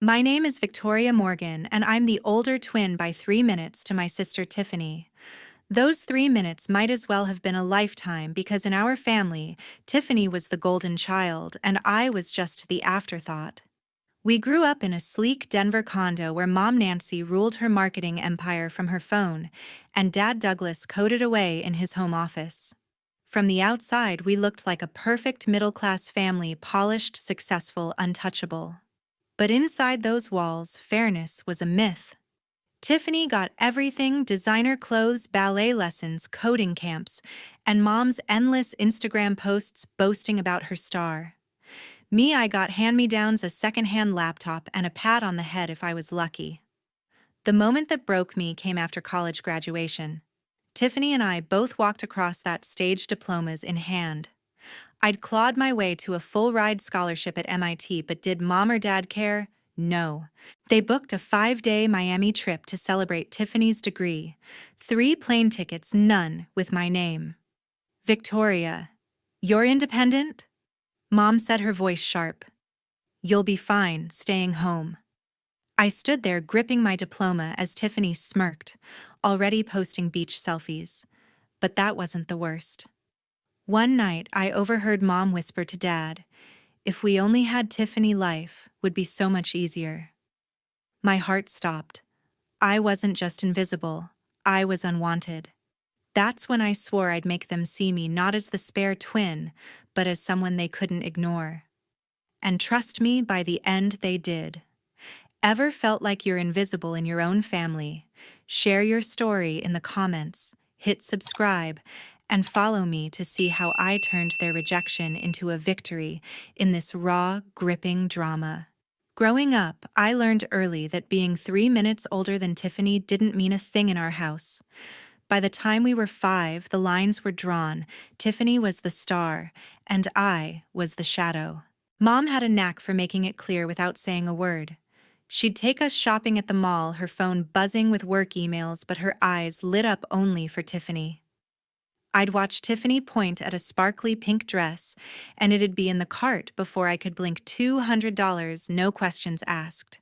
My name is Victoria Morgan, and I'm the older twin by 3 minutes to my sister Tiffany. Those 3 minutes might as well have been a lifetime because in our family, Tiffany was the golden child and I was just the afterthought. We grew up in a sleek Denver condo where Mom Nancy ruled her marketing empire from her phone, and Dad Douglas coded away in his home office. From the outside, we looked like a perfect middle-class family, polished, successful, untouchable. But inside those walls, fairness was a myth. Tiffany got everything: designer clothes, ballet lessons, coding camps, and Mom's endless Instagram posts boasting about her star. Me, I got hand-me-downs, a second-hand laptop, and a pat on the head if I was lucky. The moment that broke me came after college graduation. Tiffany and I both walked across that stage, diplomas in hand. I'd clawed my way to a full-ride scholarship at MIT, but did Mom or Dad care? No. They booked a 5-day Miami trip to celebrate Tiffany's degree. 3 plane tickets, none with my name. Victoria, you're independent? Mom said, her voice sharp. You'll be fine, staying home. I stood there gripping my diploma as Tiffany smirked, already posting beach selfies. But that wasn't the worst. One night, I overheard Mom whisper to Dad, "If we only had Tiffany, life would be so much easier." My heart stopped. I wasn't just invisible, I was unwanted. That's when I swore I'd make them see me not as the spare twin, but as someone they couldn't ignore. And trust me, by the end they did. Ever felt like you're invisible in your own family? Share your story in the comments, hit subscribe, and follow me to see how I turned their rejection into a victory in this raw, gripping drama. Growing up, I learned early that being 3 minutes older than Tiffany didn't mean a thing in our house. By the time we were 5, the lines were drawn. Tiffany was the star, and I was the shadow. Mom had a knack for making it clear without saying a word. She'd take us shopping at the mall, her phone buzzing with work emails, but her eyes lit up only for Tiffany. I'd watch Tiffany point at a sparkly pink dress, and it'd be in the cart before I could blink. $200, no questions asked.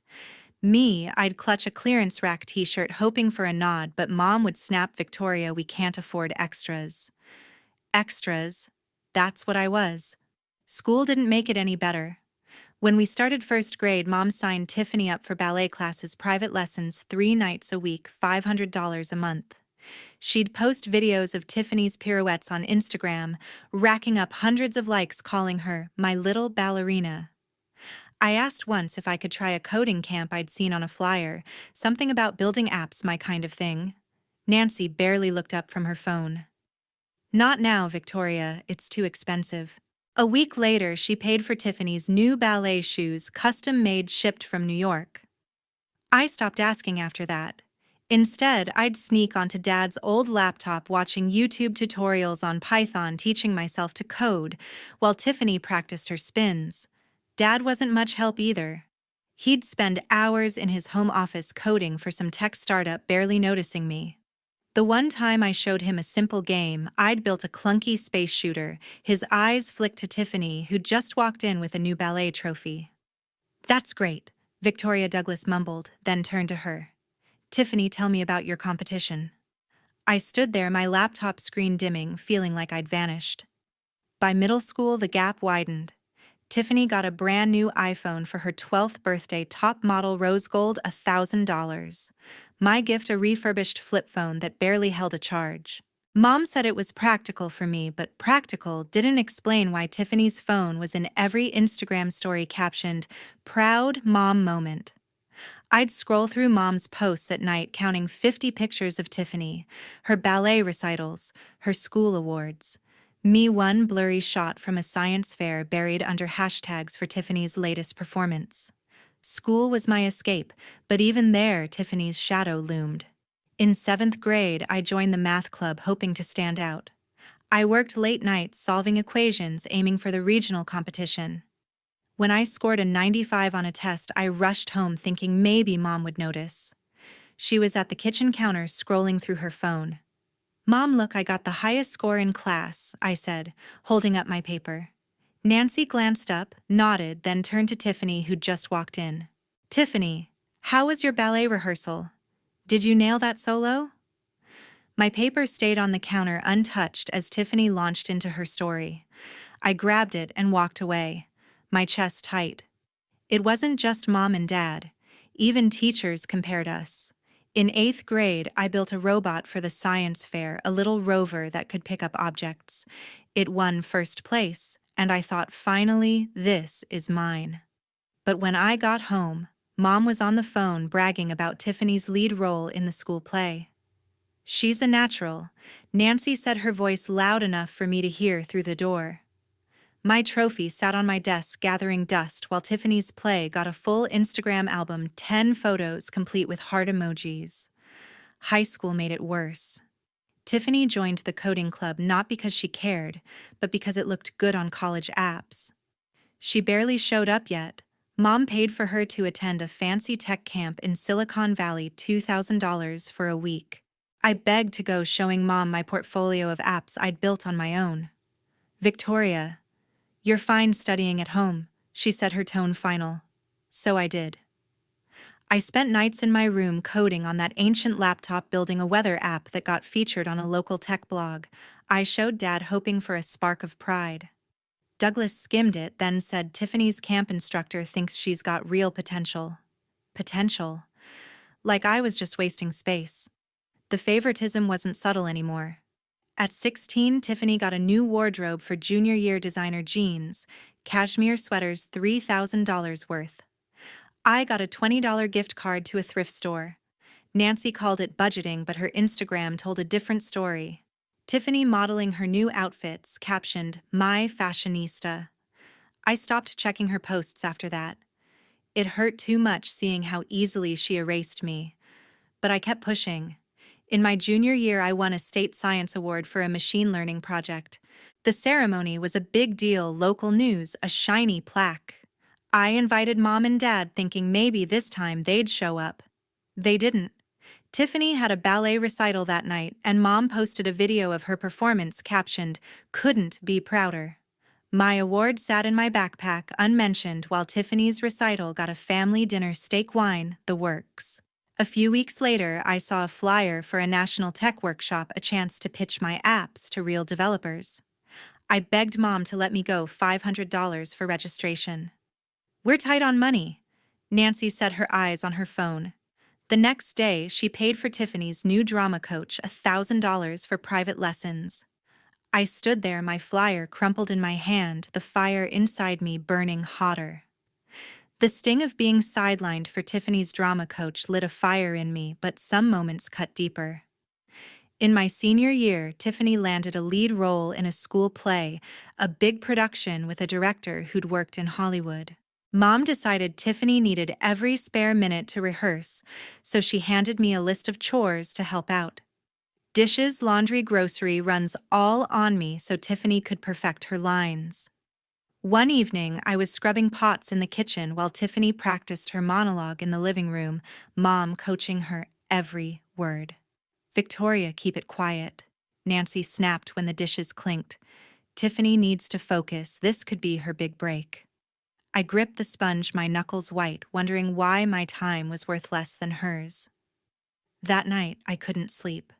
Me, I'd clutch a clearance rack t-shirt hoping for a nod, but Mom would snap, "Victoria, we can't afford extras." Extras? That's what I was. School didn't make it any better. When we started first grade, Mom signed Tiffany up for ballet classes, private lessons, 3 nights a week, $500 a month. She'd post videos of Tiffany's pirouettes on Instagram, racking up hundreds of likes, calling her "my little ballerina." I asked once if I could try a coding camp I'd seen on a flyer, something about building apps, my kind of thing. Nancy barely looked up from her phone. "Not now, Victoria, it's too expensive." A week later, she paid for Tiffany's new ballet shoes, custom-made, shipped from New York. I stopped asking after that. Instead, I'd sneak onto Dad's old laptop watching YouTube tutorials on Python, teaching myself to code, while Tiffany practiced her spins. Dad wasn't much help either. He'd spend hours in his home office coding for some tech startup, barely noticing me. The one time I showed him a simple game, I'd built a clunky space shooter. His eyes flicked to Tiffany, who'd just walked in with a new ballet trophy. "That's great," Victoria Douglas mumbled, then turned to her. "Tiffany, tell me about your competition." I stood there, my laptop screen dimming, feeling like I'd vanished. By middle school, the gap widened. Tiffany got a brand new iPhone for her 12th birthday, top model, rose gold, $1,000. My gift, a refurbished flip phone that barely held a charge. Mom said it was practical for me, but practical didn't explain why Tiffany's phone was in every Instagram story captioned, "Proud Mom Moment." I'd scroll through Mom's posts at night, counting 50 pictures of Tiffany, her ballet recitals, her school awards. Me, one blurry shot from a science fair buried under hashtags for Tiffany's latest performance. School was my escape, but even there, Tiffany's shadow loomed. In 7th grade, I joined the math club, hoping to stand out. I worked late nights solving equations, aiming for the regional competition. When I scored a 95 on a test, I rushed home thinking maybe Mom would notice. She was at the kitchen counter scrolling through her phone. "Mom, look, I got the highest score in class," I said, holding up my paper. Nancy glanced up, nodded, then turned to Tiffany, who'd just walked in. Tiffany, how was your ballet rehearsal? Did you nail that solo? My paper stayed on the counter untouched as Tiffany launched into her story. I grabbed it and walked away, my chest tight. It wasn't just mom and dad. Even teachers compared us. In 8th grade, I built a robot for the science fair, a little rover that could pick up objects. It won first place, and I thought, finally, this is mine. But when I got home, Mom was on the phone bragging about Tiffany's lead role in the school play. She's a natural. Nancy said, her voice loud enough for me to hear through the door. My trophy sat on my desk gathering dust while Tiffany's play got a full Instagram album, 10 photos complete with heart emojis. High school made it worse. Tiffany joined the coding club not because she cared, but because it looked good on college apps. She barely showed up yet. Mom paid for her to attend a fancy tech camp in Silicon Valley, $2,000 for a week. I begged to go, showing Mom my portfolio of apps I'd built on my own. "Victoria, you're fine studying at home," she said, her tone final. So I did. I spent nights in my room coding on that ancient laptop, building a weather app that got featured on a local tech blog. I showed Dad, hoping for a spark of pride. Douglas skimmed it, then said, "Tiffany's camp instructor thinks she's got real potential." Potential? Like I was just wasting space. The favoritism wasn't subtle anymore. At 16, Tiffany got a new wardrobe for junior year, designer jeans, cashmere sweaters, $3,000 worth. I got a $20 gift card to a thrift store. Nancy called it budgeting, but her Instagram told a different story. Tiffany modeling her new outfits, captioned, "My fashionista." I stopped checking her posts after that. It hurt too much seeing how easily she erased me. But I kept pushing. In my junior year, I won a state science award for a machine learning project. The ceremony was a big deal, local news, a shiny plaque. I invited Mom and Dad, thinking maybe this time they'd show up. They didn't. Tiffany had a ballet recital that night, and Mom posted a video of her performance captioned, "Couldn't be prouder." My award sat in my backpack, unmentioned, while Tiffany's recital got a family dinner, steak, wine, the works. A few weeks later, I saw a flyer for a national tech workshop, a chance to pitch my apps to real developers. I begged Mom to let me go, $500 for registration. "We're tight on money," Nancy said, her eyes on her phone. The next day, she paid for Tiffany's new drama coach $1,000 for private lessons. I stood there, my flyer crumpled in my hand, the fire inside me burning hotter. The sting of being sidelined for Tiffany's drama coach lit a fire in me, but some moments cut deeper. In my senior year, Tiffany landed a lead role in a school play, a big production with a director who'd worked in Hollywood. Mom decided Tiffany needed every spare minute to rehearse, so she handed me a list of chores to help out. Dishes, laundry, grocery, runs all on me so Tiffany could perfect her lines. One evening, I was scrubbing pots in the kitchen while Tiffany practiced her monologue in the living room, Mom coaching her every word. "Victoria, keep it quiet," Nancy snapped when the dishes clinked. "Tiffany needs to focus. This could be her big break." I gripped the sponge, my knuckles white, wondering why my time was worth less than hers. That night, I couldn't sleep.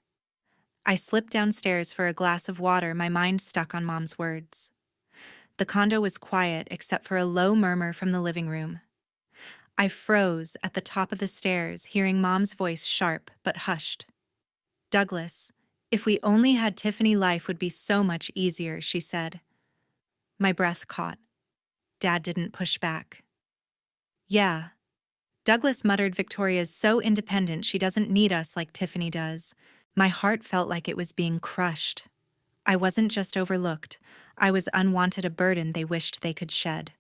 I slipped downstairs for a glass of water, my mind stuck on Mom's words. The condo was quiet except for a low murmur from the living room. I froze at the top of the stairs, hearing Mom's voice, sharp but hushed. "Douglas, if we only had Tiffany, life would be so much easier," she said. My breath caught. Dad didn't push back. "Yeah." Douglas muttered, "Victoria's so independent, she doesn't need us like Tiffany does." My heart felt like it was being crushed. I wasn't just overlooked, I was unwanted, a burden they wished they could shed.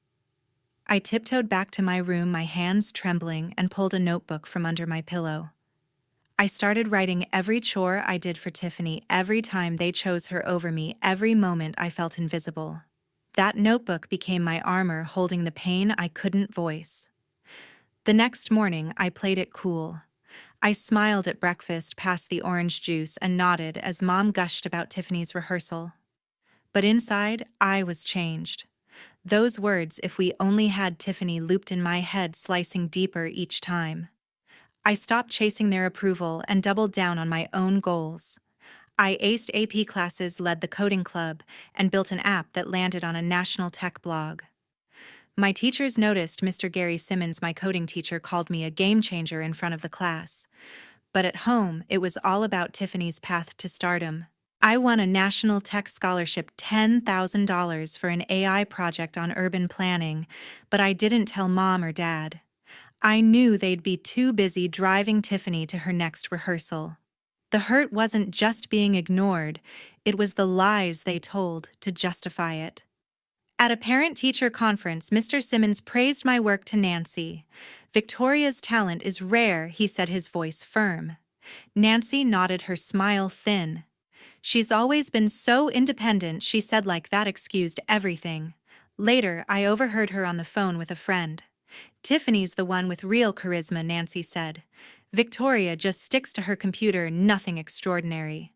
I tiptoed back to my room, my hands trembling, and pulled a notebook from under my pillow. I started writing every chore I did for Tiffany, every time they chose her over me, every moment I felt invisible. That notebook became my armor, holding the pain I couldn't voice. The next morning, I played it cool. I smiled at breakfast past the orange juice and nodded as Mom gushed about Tiffany's rehearsal. But inside, I was changed. Those words, "if we only had Tiffany," looped in my head, slicing deeper each time. I stopped chasing their approval and doubled down on my own goals. I aced AP classes, led the coding club, and built an app that landed on a national tech blog. My teachers noticed. Mr. Gary Simmons, my coding teacher, called me a game changer in front of the class. But at home, it was all about Tiffany's path to stardom. I won a National Tech Scholarship, $10,000 for an AI project on urban planning, but I didn't tell Mom or Dad. I knew they'd be too busy driving Tiffany to her next rehearsal. The hurt wasn't just being ignored, it was the lies they told to justify it. At a parent-teacher conference, Mr. Simmons praised my work to Nancy. "Victoria's talent is rare," he said, his voice firm. Nancy nodded, her smile thin. "She's always been so independent," she said, like that excused everything. Later, I overheard her on the phone with a friend. "Tiffany's the one with real charisma," Nancy said. "Victoria just sticks to her computer, nothing extraordinary."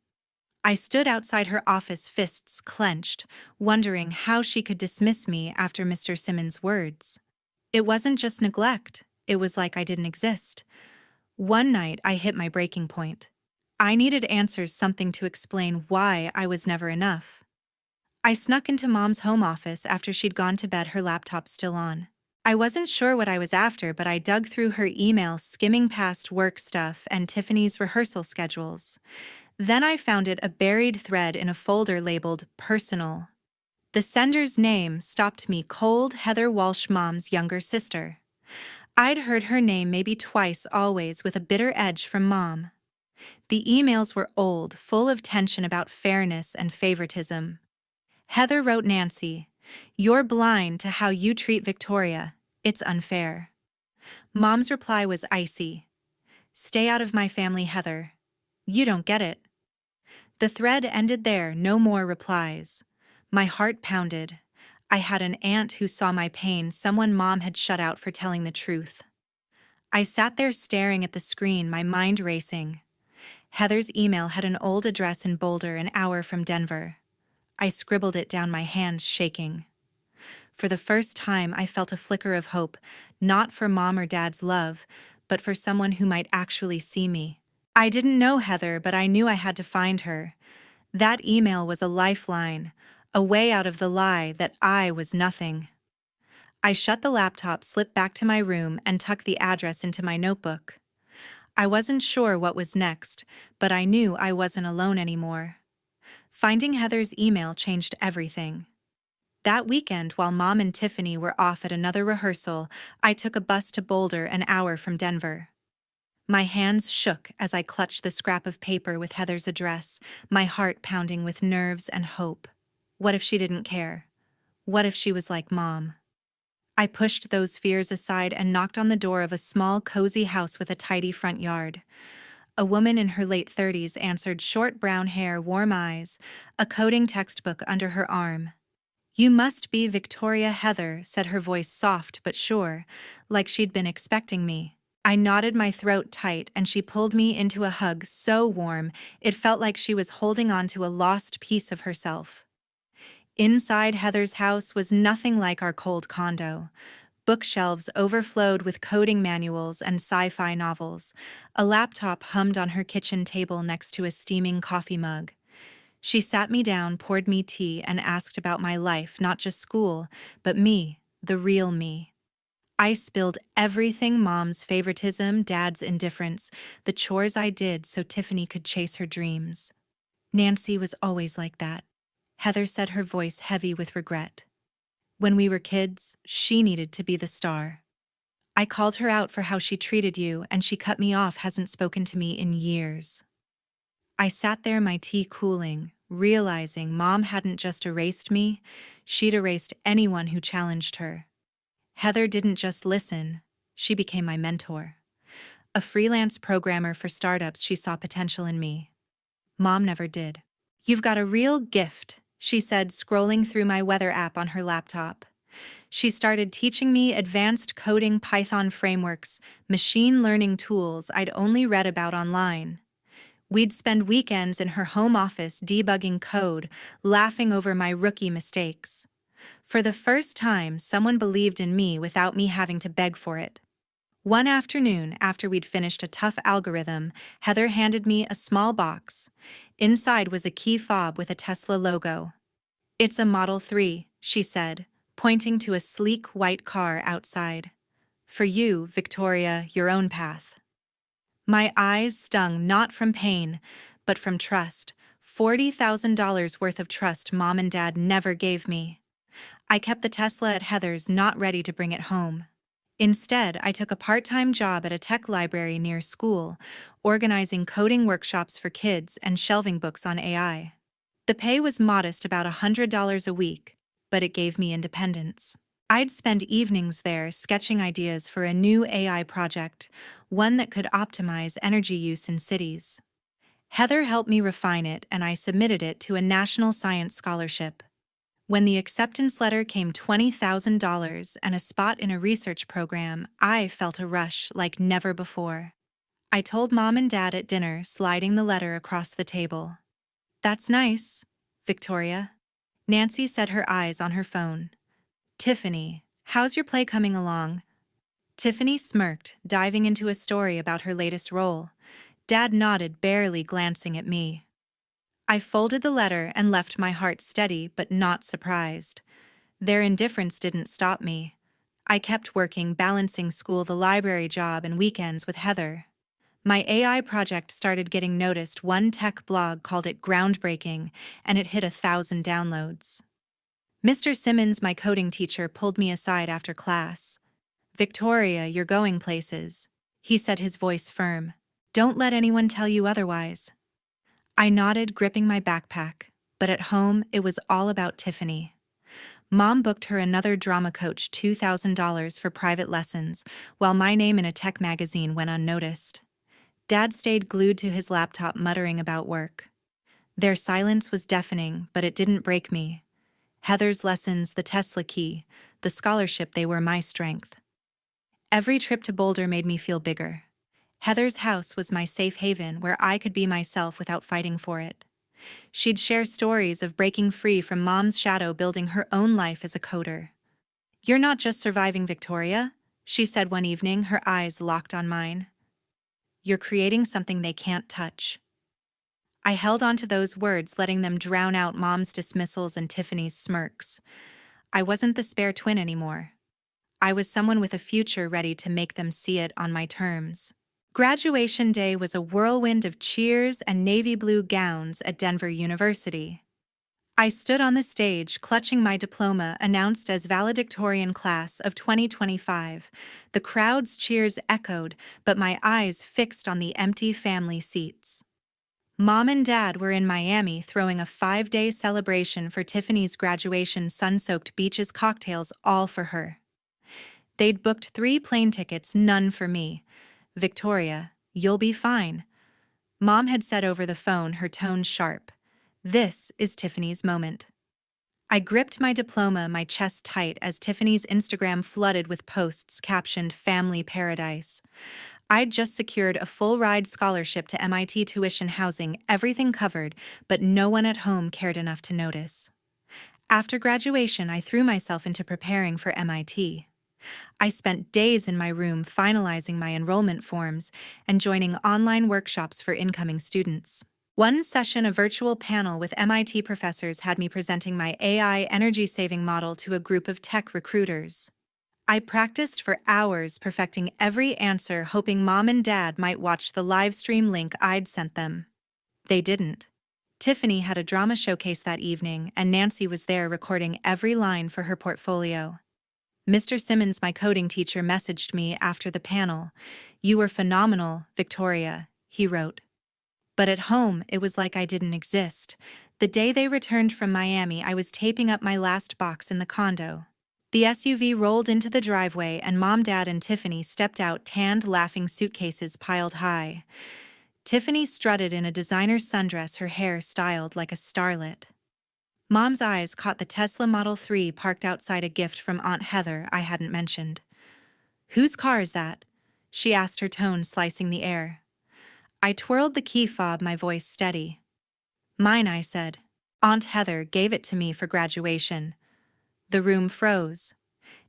I stood outside her office, fists clenched, wondering how she could dismiss me after Mr. Simmons' words. It wasn't just neglect, it was like I didn't exist. One night, I hit my breaking point. I needed answers, something to explain why I was never enough. I snuck into Mom's home office after she'd gone to bed, her laptop still on. I wasn't sure what I was after, but I dug through her email, skimming past work stuff and Tiffany's rehearsal schedules. Then I found a buried thread in a folder labeled "Personal." The sender's name stopped me cold: Heather Walsh, Mom's younger sister. I'd heard her name maybe twice, always with a bitter edge from Mom. The emails were old, full of tension about fairness and favoritism. Heather wrote Nancy, "You're blind to how you treat Victoria. It's unfair." Mom's reply was icy. "Stay out of my family, Heather. You don't get it." The thread ended there, no more replies. My heart pounded. I had an aunt who saw my pain, someone Mom had shut out for telling the truth. I sat there staring at the screen, my mind racing. Heather's email had an old address in Boulder, an hour from Denver. I scribbled it down, my hands shaking. For the first time, I felt a flicker of hope, not for Mom or Dad's love, but for someone who might actually see me. I didn't know Heather, but I knew I had to find her. That email was a lifeline, a way out of the lie that I was nothing. I shut the laptop, slipped back to my room, and tucked the address into my notebook. I wasn't sure what was next, but I knew I wasn't alone anymore. Finding Heather's email changed everything. That weekend, while Mom and Tiffany were off at another rehearsal, I took a bus to Boulder, an hour from Denver. My hands shook as I clutched the scrap of paper with Heather's address, my heart pounding with nerves and hope. What if she didn't care? What if she was like Mom? I pushed those fears aside and knocked on the door of a small, cozy house with a tidy front yard. A woman in her late 30s answered, short brown hair, warm eyes, a coding textbook under her arm. "You must be Victoria." "Heather," said her voice, soft but sure, like she'd been expecting me. I nodded, my throat tight, and she pulled me into a hug so warm it felt like she was holding on to a lost piece of herself. Inside Heather's house was nothing like our cold condo. Bookshelves overflowed with coding manuals and sci-fi novels. A laptop hummed on her kitchen table next to a steaming coffee mug. She sat me down, poured me tea, and asked about my life, not just school, but me, the real me. I spilled everything: Mom's favoritism, Dad's indifference, the chores I did so Tiffany could chase her dreams. "Nancy was always like that," Heather said, her voice heavy with regret. "When we were kids, she needed to be the star. I called her out for how she treated you, and she cut me off, hasn't spoken to me in years." I sat there, my tea cooling, realizing Mom hadn't just erased me, she'd erased anyone who challenged her. Heather didn't just listen, she became my mentor. A freelance programmer for startups, she saw potential in me. Mom never did. "You've got a real gift," she said, scrolling through my weather app on her laptop. She started teaching me advanced coding, Python frameworks, machine learning tools I'd only read about online. We'd spend weekends in her home office debugging code, laughing over my rookie mistakes. For the first time, someone believed in me without me having to beg for it. One afternoon, after we'd finished a tough algorithm, Heather handed me a small box. Inside was a key fob with a Tesla logo. "It's a Model 3, she said, pointing to a sleek white car outside. "For you, Victoria, your own path." My eyes stung not from pain, but from trust. $40,000 worth of trust Mom and Dad never gave me. I kept the Tesla at Heather's, not ready to bring it home. Instead, I took a part-time job at a tech library near school, organizing coding workshops for kids and shelving books on AI. The pay was modest, about $100 a week, but it gave me independence. I'd spend evenings there sketching ideas for a new AI project, one that could optimize energy use in cities. Heather helped me refine it, and I submitted it to a national science scholarship. When the acceptance letter came, $20,000 and a spot in a research program, I felt a rush like never before. I told Mom and Dad at dinner, sliding the letter across the table. "That's nice, Victoria." Nancy said, her eyes on her phone. "Tiffany, how's your play coming along?" Tiffany smirked, diving into a story about her latest role. Dad nodded, barely glancing at me. I folded the letter and left, my heart steady but not surprised. Their indifference didn't stop me. I kept working, balancing school, the library job, and weekends with Heather. My AI project started getting noticed. One tech blog called it groundbreaking, and it hit 1,000 downloads. Mr. Simmons, my coding teacher, pulled me aside after class. "Victoria, you're going places," he said, his voice firm. "Don't let anyone tell you otherwise." I nodded, gripping my backpack, but at home it was all about Tiffany. Mom booked her another drama coach, $2,000 for private lessons, while my name in a tech magazine went unnoticed. Dad stayed glued to his laptop, muttering about work. Their silence was deafening, but it didn't break me. Heather's lessons, the Tesla key, the scholarship, they were my strength. Every trip to Boulder made me feel bigger. Heather's house was my safe haven, where I could be myself without fighting for it. She'd share stories of breaking free from Mom's shadow, building her own life as a coder. "You're not just surviving, Victoria," she said one evening, her eyes locked on mine. "You're creating something they can't touch." I held on to those words, letting them drown out Mom's dismissals and Tiffany's smirks. I wasn't the spare twin anymore. I was someone with a future, ready to make them see it on my terms. Graduation day was a whirlwind of cheers and navy blue gowns at Denver University. I stood on the stage, clutching my diploma, announced as valedictorian class of 2025. The crowd's cheers echoed, but my eyes fixed on the empty family seats. Mom and Dad were in Miami, throwing a 5-day celebration for Tiffany's graduation, sun-soaked beaches, cocktails, all for her. They'd booked 3 plane tickets, none for me. "Victoria, you'll be fine," Mom had said over the phone, her tone sharp. "This is Tiffany's moment." I gripped my diploma, my chest tight, as Tiffany's Instagram flooded with posts captioned "Family Paradise." I'd just secured a full-ride scholarship to MIT, tuition, housing, everything covered, but no one at home cared enough to notice. After graduation, I threw myself into preparing for MIT. I spent days in my room finalizing my enrollment forms and joining online workshops for incoming students. One session, a virtual panel with MIT professors, had me presenting my AI energy-saving model to a group of tech recruiters. I practiced for hours, perfecting every answer, hoping Mom and Dad might watch the live stream link I'd sent them. They didn't. Tiffany had a drama showcase that evening, and Nancy was there recording every line for her portfolio. Mr. Simmons, my coding teacher, messaged me after the panel. "You were phenomenal, Victoria," he wrote. But at home, it was like I didn't exist. The day they returned from Miami, I was taping up my last box in the condo. The SUV rolled into the driveway, and Mom, Dad, and Tiffany stepped out, tanned, laughing, suitcases piled high. Tiffany strutted in a designer sundress, her hair styled like a starlet. Mom's eyes caught the Tesla Model 3 parked outside, a gift from Aunt Heather I hadn't mentioned. "Whose car is that?" she asked, her tone slicing the air. I twirled the key fob, my voice steady. "Mine," I said. "Aunt Heather gave it to me for graduation." The room froze.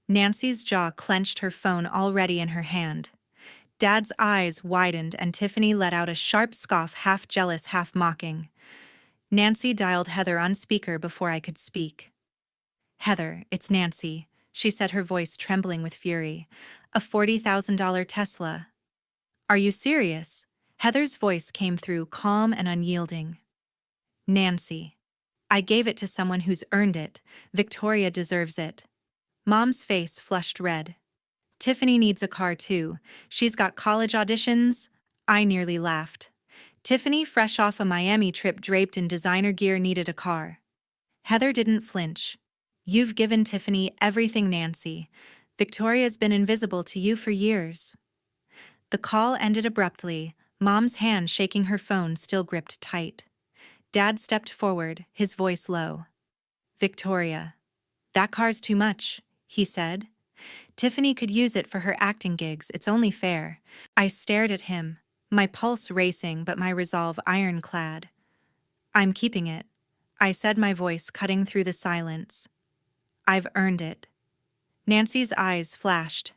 Nancy's jaw clenched, her phone already in her hand. Dad's eyes widened and Tiffany let out a sharp scoff, half jealous, half mocking. Nancy dialed Heather on speaker before I could speak. "Heather, it's Nancy," she said, her voice trembling with fury. "A $40,000 Tesla." "Are you serious?" Heather's voice came through, calm and unyielding. "Nancy, I gave it to someone who's earned it. Victoria deserves it." Mom's face flushed red. "Tiffany needs a car too. She's got college auditions." I nearly laughed. Tiffany, fresh off a Miami trip draped in designer gear, needed a car. Heather didn't flinch. "You've given Tiffany everything, Nancy. Victoria's been invisible to you for years." The call ended abruptly, Mom's hand shaking, her phone still gripped tight. Dad stepped forward, his voice low. "Victoria, that car's too much," he said. "Tiffany could use it for her acting gigs, it's only fair." I stared at him, my pulse racing but my resolve ironclad. "I'm keeping it," I said, my voice cutting through the silence. "I've earned it." Nancy's eyes flashed.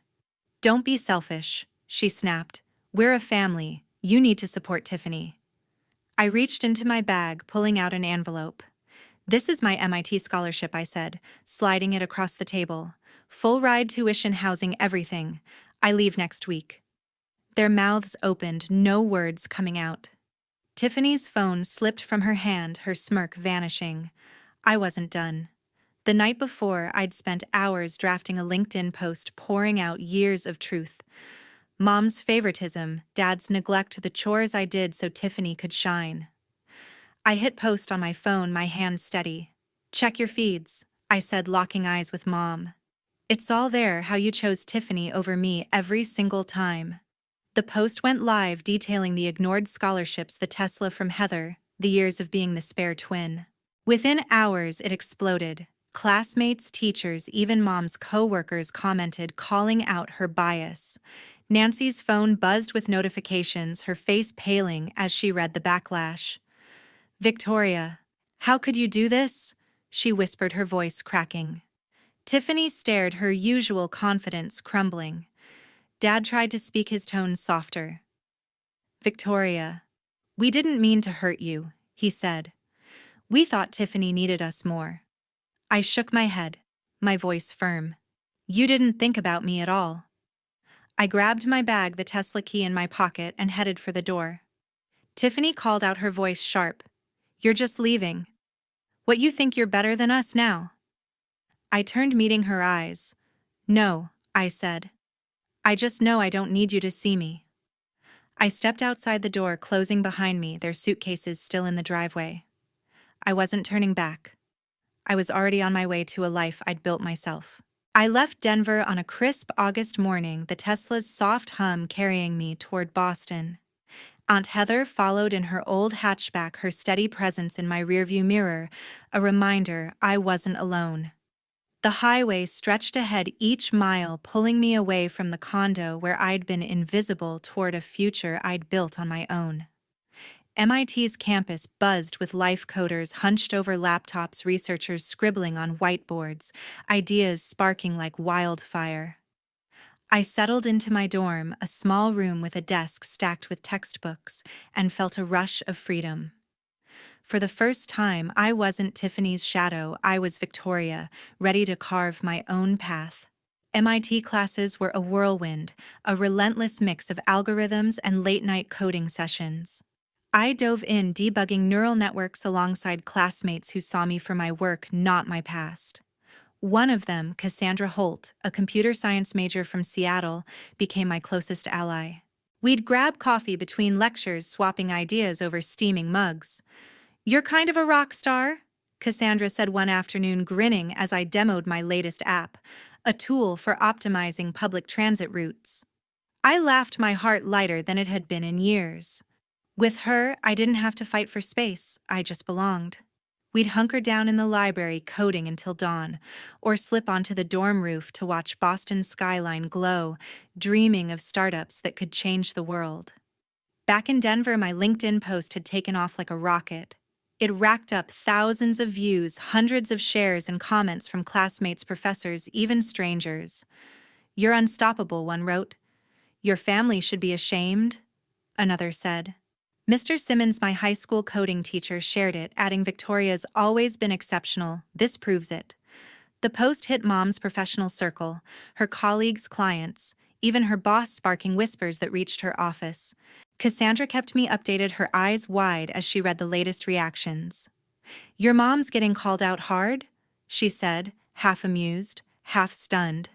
"Don't be selfish," she snapped. "We're a family. You need to support Tiffany." I reached into my bag, pulling out an envelope. "This is my MIT scholarship," I said, sliding it across the table. "Full ride, tuition, housing, everything. I leave next week." Their mouths opened, no words coming out. Tiffany's phone slipped from her hand, her smirk vanishing. I wasn't done. The night before, I'd spent hours drafting a LinkedIn post, pouring out years of truth. Mom's favoritism, Dad's neglect, the chores I did so Tiffany could shine. I hit post on my phone, my hand steady. "Check your feeds," I said, locking eyes with Mom. "It's all there, how you chose Tiffany over me every single time." The post went live, detailing the ignored scholarships, the Tesla from Heather, the years of being the spare twin. Within hours, it exploded. Classmates, teachers, even Mom's co-workers commented, calling out her bias. Nancy's phone buzzed with notifications, her face paling as she read the backlash. "Victoria, how could you do this?" she whispered, her voice cracking. Tiffany stared, her usual confidence crumbling. Dad tried to speak, his tone softer. "Victoria, we didn't mean to hurt you," he said. "We thought Tiffany needed us more." I shook my head, my voice firm. "You didn't think about me at all." I grabbed my bag, the Tesla key in my pocket, and headed for the door. Tiffany called out, her voice sharp. "You're just leaving? What, you think you're better than us now?" I turned, meeting her eyes. "No," I said. "I just know I don't need you to see me." I stepped outside, the door closing behind me, their suitcases still in the driveway. I wasn't turning back. I was already on my way to a life I'd built myself. I left Denver on a crisp August morning, the Tesla's soft hum carrying me toward Boston. Aunt Heather followed in her old hatchback, her steady presence in my rearview mirror, a reminder I wasn't alone. The highway stretched ahead, each mile pulling me away from the condo where I'd been invisible, toward a future I'd built on my own. MIT's campus buzzed with life, coders hunched over laptops, researchers scribbling on whiteboards, ideas sparking like wildfire. I settled into my dorm, a small room with a desk stacked with textbooks, and felt a rush of freedom. For the first time, I wasn't Tiffany's shadow, I was Victoria, ready to carve my own path. MIT classes were a whirlwind, a relentless mix of algorithms and late-night coding sessions. I dove in, debugging neural networks alongside classmates who saw me for my work, not my past. One of them, Cassandra Holt, a computer science major from Seattle, became my closest ally. We'd grab coffee between lectures, swapping ideas over steaming mugs. "You're kind of a rock star," Cassandra said one afternoon, grinning as I demoed my latest app, a tool for optimizing public transit routes. I laughed, my heart lighter than it had been in years. With her, I didn't have to fight for space, I just belonged. We'd hunker down in the library, coding until dawn, or slip onto the dorm roof to watch Boston's skyline glow, dreaming of startups that could change the world. Back in Denver, my LinkedIn post had taken off like a rocket. It racked up thousands of views, hundreds of shares, and comments from classmates, professors, even strangers. "You're unstoppable," one wrote. "Your family should be ashamed," another said. Mr. Simmons, my high school coding teacher, shared it, adding, "Victoria's always been exceptional. This proves it." The post hit Mom's professional circle, her colleagues, clients, even her boss, sparking whispers that reached her office. Cassandra kept me updated, her eyes wide as she read the latest reactions. "Your mom's getting called out hard?" she said, half amused, half stunned.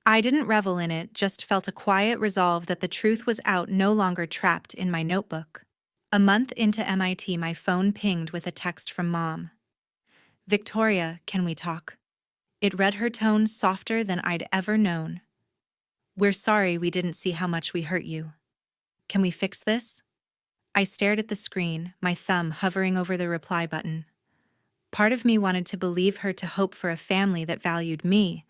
I didn't revel in it, just felt a quiet resolve that the truth was out, no longer trapped in my notebook. A month into MIT, my phone pinged with a text from Mom. "Victoria, can we talk?" It read, her tone softer than I'd ever known. "We're sorry we didn't see how much we hurt you. Can we fix this?" I stared at the screen, my thumb hovering over the reply button. Part of me wanted to believe her, to hope for a family that valued me.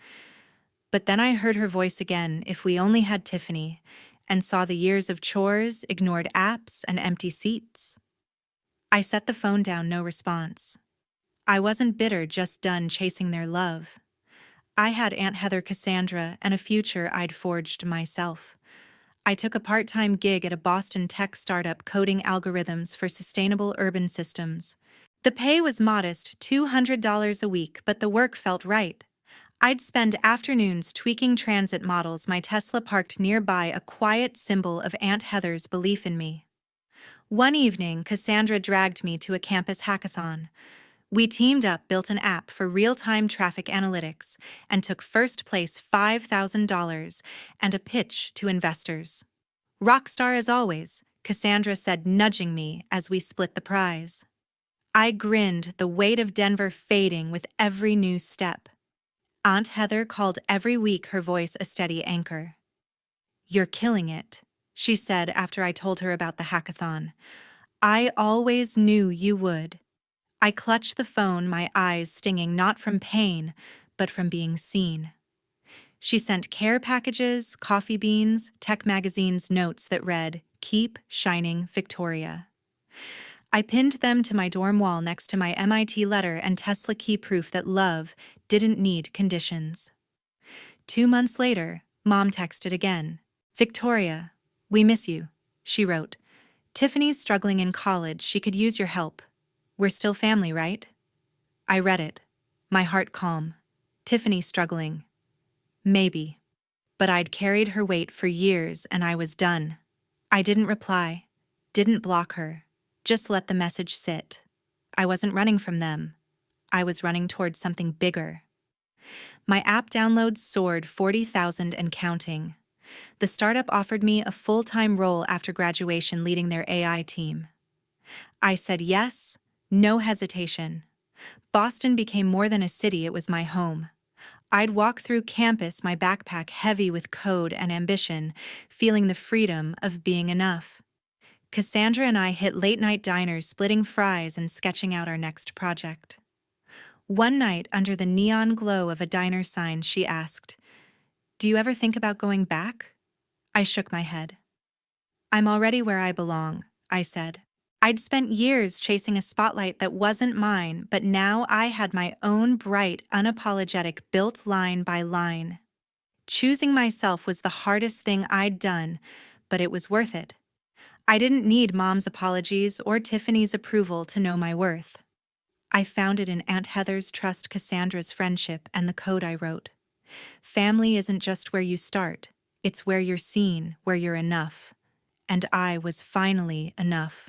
But then I heard her voice again, "If we only had Tiffany," and saw the years of chores, ignored apps, and empty seats. I set the phone down, no response. I wasn't bitter, just done chasing their love. I had Aunt Heather, Cassandra, and a future I'd forged myself. I took a part-time gig at a Boston tech startup coding algorithms for sustainable urban systems. The pay was modest, $200 a week, but the work felt right. I'd spend afternoons tweaking transit models, my Tesla parked nearby, a quiet symbol of Aunt Heather's belief in me. One evening, Cassandra dragged me to a campus hackathon. We teamed up, built an app for real-time traffic analytics, and took first place, $5,000, and a pitch to investors. "Rockstar as always," Cassandra said, nudging me as we split the prize. I grinned, the weight of Denver fading with every new step. Aunt Heather called every week, her voice a steady anchor. "You're killing it," she said after I told her about the hackathon. "I always knew you would." I clutched the phone, my eyes stinging, not from pain, but from being seen. She sent care packages, coffee beans, tech magazines, notes that read, "Keep shining, Victoria." I pinned them to my dorm wall next to my MIT letter and Tesla key, proof that love didn't need conditions. 2 months later, Mom texted again. "Victoria, we miss you," she wrote. "Tiffany's struggling in college, she could use your help. We're still family, right?" I read it, my heart calm. Tiffany struggling. Maybe. But I'd carried her weight for years and I was done. I didn't reply, didn't block her, just let the message sit. I wasn't running from them. I was running towards something bigger. My app downloads soared, 40,000 and counting. The startup offered me a full-time role after graduation, leading their AI team. I said yes, no hesitation. Boston became more than a city, it was my home. I'd walk through campus, my backpack heavy with code and ambition, feeling the freedom of being enough. Cassandra and I hit late-night diners, splitting fries and sketching out our next project. One night, under the neon glow of a diner sign, she asked, "Do you ever think about going back?" I shook my head. "I'm already where I belong," I said. I'd spent years chasing a spotlight that wasn't mine, but now I had my own bright, unapologetic, built line by line. Choosing myself was the hardest thing I'd done, but it was worth it. I didn't need Mom's apologies or Tiffany's approval to know my worth. I found it in Aunt Heather's trust, Cassandra's friendship, and the code I wrote. Family isn't just where you start, it's where you're seen, where you're enough. And I was finally enough.